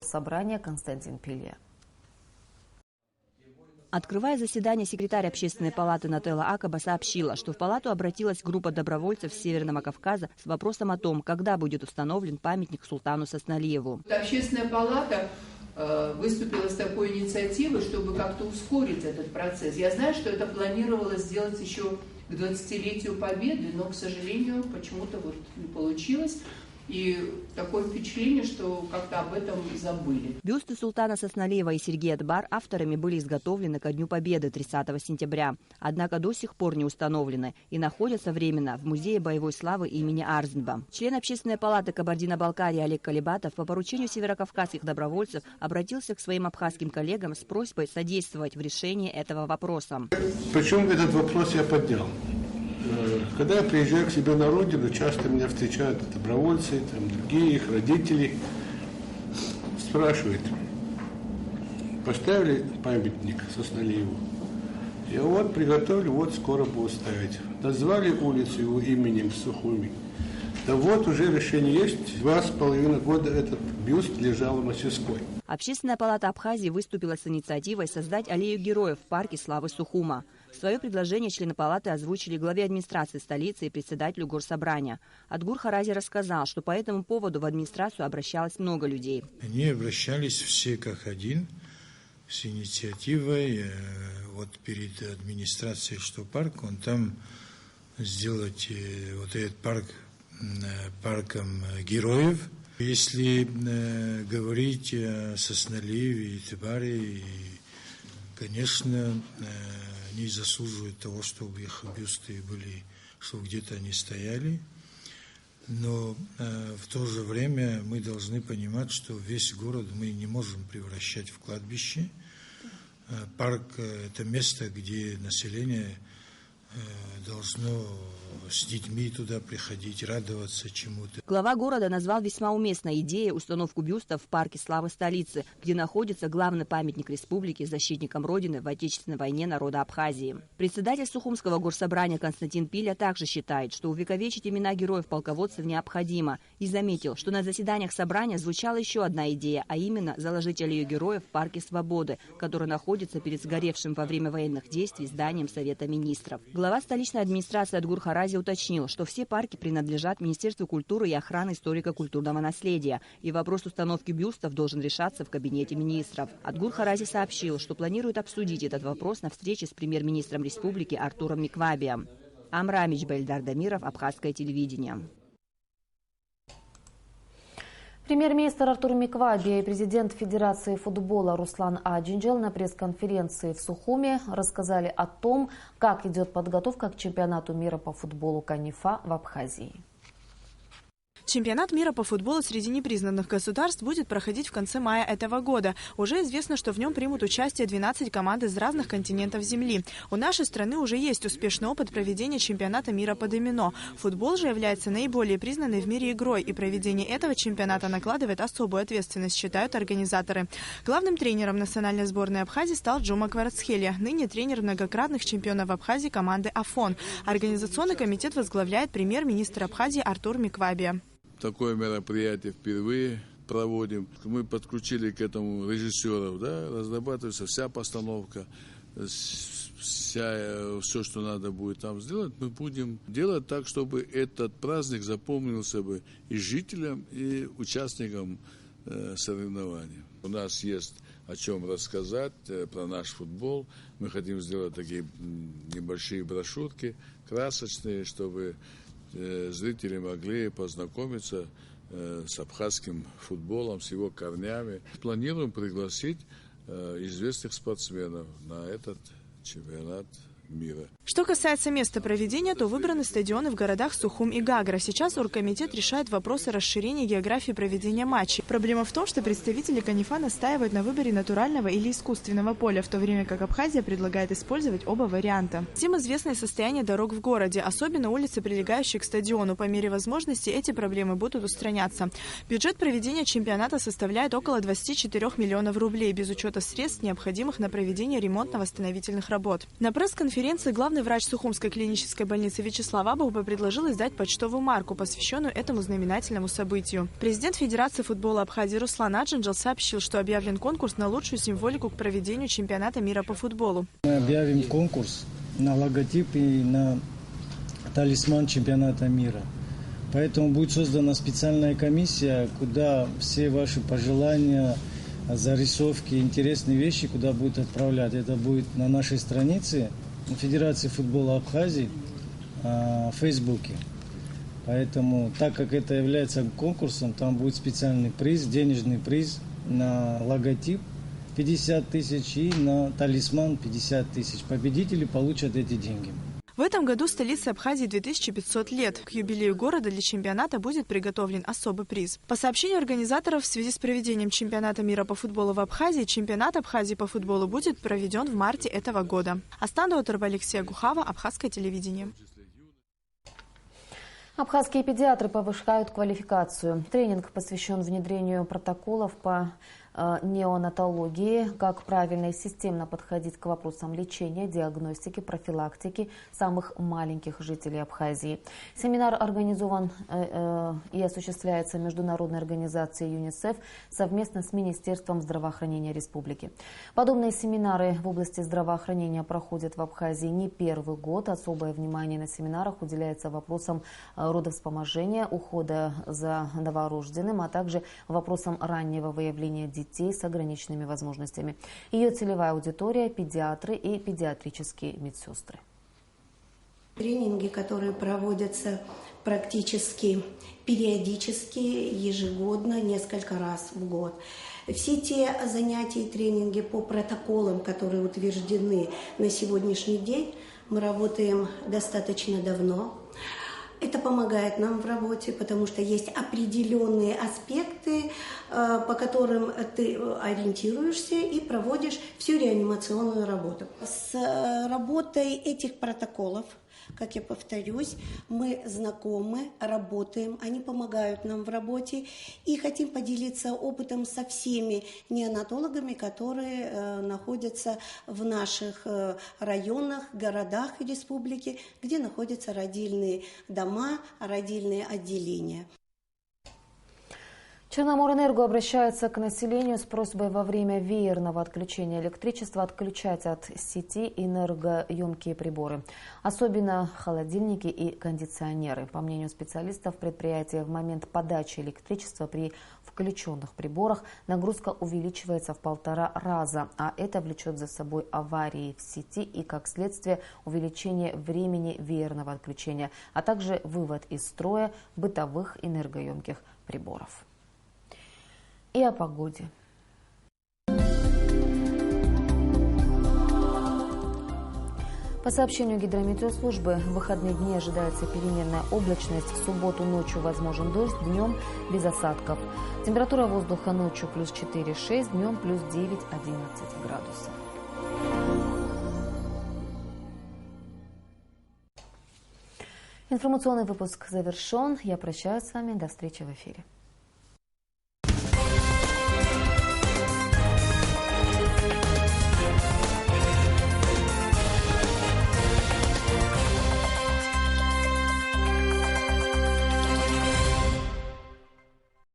собрания Константин Пилья. Открывая заседание, секретарь Общественной палаты Нателла Акаба сообщила, что в палату обратилась группа добровольцев с Северного Кавказа с вопросом о том, когда будет установлен памятник султану Сосналиеву. Общественная палата выступила с такой инициативой, чтобы как-то ускорить этот процесс. Я знаю, что это планировалось сделать еще к 20-летию Победы, но, к сожалению, почему-то вот не получилось. И такое впечатление, что как-то об этом забыли. Бюсты султана Сосналиева и Сергея Дбар авторами были изготовлены ко Дню Победы 30 сентября. Однако до сих пор не установлены и находятся временно в Музее боевой славы имени Арзенба. Член Общественной палаты Кабардино-Балкарии Олег Калибатов по поручению северокавказских добровольцев обратился к своим абхазским коллегам с просьбой содействовать в решении этого вопроса. Почему этот вопрос я поднял? Когда я приезжаю к себе на родину, часто меня встречают добровольцы, другие их родители. Спрашивают, поставили памятник Сосналиеву? Я вот приготовили, вот скоро буду ставить. Назвали улицу его именем Сухуми. Да вот уже решение есть. 2,5 года этот бюст лежал в мастерской. Общественная палата Абхазии выступила с инициативой создать аллею героев в парке славы Сухума. Свое предложение члены палаты озвучили главе администрации столицы и председателю горсобрания. Адгур Харази рассказал, что по этому поводу в администрацию обращалось много людей. Они обращались все как один с инициативой вот перед администрацией, что парк, он там сделать вот этот парк парком героев. Если говорить о Сосналиеве и Дбаре, конечно, они заслуживают того, чтобы их бюсты были, чтобы где-то они стояли. Но в то же время мы должны понимать, что весь город мы не можем превращать в кладбище. Парк – это место, где население должно с детьми туда приходить, радоваться чему-то. Глава города назвал весьма уместной идеей установку бюста в парке славы столицы, где находится главный памятник республики защитникам Родины в Отечественной войне народа Абхазии. Председатель Сухумского горсобрания Константин Пилья также считает, что увековечить имена героев-полководцев необходимо, и заметил, что на заседаниях собрания звучала еще одна идея, а именно заложить аллею героев в парке Свободы, который находится перед сгоревшим во время военных действий зданием Совета министров. Глава столичной администрации Адгур Харази уточнил, что все парки принадлежат Министерству культуры и охраны историко-культурного наследия, и вопрос установки бюстов должен решаться в кабинете министров. Адгур Харази сообщил, что планирует обсудить этот вопрос на встрече с премьер-министром республики Артуром Миквабием. Амрамич Бельдар Дамиров, Абхазское телевидение. Премьер-министр Артур Миквабия и президент Федерации футбола Руслан Аджинджел на пресс-конференции в Сухуме рассказали о том, как идет подготовка к чемпионату мира по футболу Канифа в Абхазии. Чемпионат мира по футболу среди непризнанных государств будет проходить в конце мая этого года. Уже известно, что в нем примут участие 12 команд из разных континентов Земли. У нашей страны уже есть успешный опыт проведения чемпионата мира по домино. Футбол же является наиболее признанной в мире игрой, и проведение этого чемпионата накладывает особую ответственность, считают организаторы. Главным тренером национальной сборной Абхазии стал Джума Кварацхелия, ныне тренер многократных чемпионов Абхазии команды «Афон». Организационный комитет возглавляет премьер-министр Абхазии Артур Миквабия. Такое мероприятие впервые проводим. Мы подключили к этому режиссеров, да, разрабатывается вся постановка, все, что надо будет там сделать, мы будем делать так, чтобы этот праздник запомнился бы и жителям, и участникам соревнований. У нас есть о чем рассказать про наш футбол. Мы хотим сделать такие небольшие брошюрки, красочные, чтобы зрители могли познакомиться с абхазским футболом, с его корнями. Планируем пригласить известных спортсменов на этот чемпионат мира. Что касается места проведения, то выбраны стадионы в городах Сухум и Гагра. Сейчас оргкомитет решает вопросы расширения географии проведения матчей. Проблема в том, что представители Канифа настаивают на выборе натурального или искусственного поля, в то время как Абхазия предлагает использовать оба варианта. Всем известно состояние дорог в городе, особенно улицы, прилегающие к стадиону. По мере возможности эти проблемы будут устраняться. Бюджет проведения чемпионата составляет около 24 миллионов рублей, без учета средств, необходимых на проведение ремонтно-восстановительных работ. На пресс-конференции пресс-конференции главный врач Сухумской клинической больницы Вячеслав Абуба предложил издать почтовую марку, посвященную этому знаменательному событию. Президент Федерации футбола Абхазии Руслан Аджинджел сообщил, что объявлен конкурс на лучшую символику к проведению чемпионата мира по футболу. Мы объявим конкурс на логотип и на талисман чемпионата мира. Поэтому будет создана специальная комиссия, куда все ваши пожелания, зарисовки, интересные вещи, куда будут отправлять. Это будет на нашей странице Федерации футбола Абхазии в Фейсбуке. Поэтому, так как это является конкурсом, там будет специальный приз, денежный приз на логотип 50 тысяч и на талисман 50 тысяч. Победители получат эти деньги. В этом году столице Абхазии 2500 лет. К юбилею города для чемпионата будет приготовлен особый приз. По сообщению организаторов, в связи с проведением чемпионата мира по футболу в Абхазии, чемпионат Абхазии по футболу будет проведен в марте этого года. Астанда Оторба, Алексея Гухава, Абхазское телевидение. Абхазские педиатры повышают квалификацию. Тренинг посвящен внедрению протоколов по неонатологии, как правильно и системно подходить к вопросам лечения, диагностики, профилактики самых маленьких жителей Абхазии. Семинар организован и осуществляется международной организацией ЮНИСЕФ совместно с Министерством здравоохранения республики. Подобные семинары в области здравоохранения проходят в Абхазии не первый год. Особое внимание на семинарах уделяется вопросам родовспоможения, ухода за новорожденным, а также вопросам раннего выявления детей с ограниченными возможностями. Ее целевая аудитория – педиатры и педиатрические медсестры. Тренинги, которые проводятся практически периодически, ежегодно, несколько раз в год. Все те занятия и тренинги по протоколам, которые утверждены на сегодняшний день, мы работаем достаточно давно. Это помогает нам в работе, потому что есть определенные аспекты, по которым ты ориентируешься и проводишь всю реанимационную работу. С работой этих протоколов, как я повторюсь, мы знакомы, работаем, они помогают нам в работе и хотим поделиться опытом со всеми неонатологами, которые находятся в наших районах, городах республики, где находятся родильные дома, родильные отделения. Черноморэнерго обращается к населению с просьбой во время веерного отключения электричества отключать от сети энергоемкие приборы, особенно холодильники и кондиционеры. По мнению специалистов предприятия, в момент подачи электричества при включенных приборах нагрузка увеличивается в 1,5 раза, а это влечет за собой аварии в сети и, как следствие, увеличение времени веерного отключения, а также вывод из строя бытовых энергоемких приборов. И о погоде. По сообщению гидрометеослужбы, в выходные дни ожидается переменная облачность. В субботу ночью возможен дождь, днем без осадков. Температура воздуха ночью плюс 4-6, днем плюс 9-11 градусов. Информационный выпуск завершен. Я прощаюсь с вами. До встречи в эфире.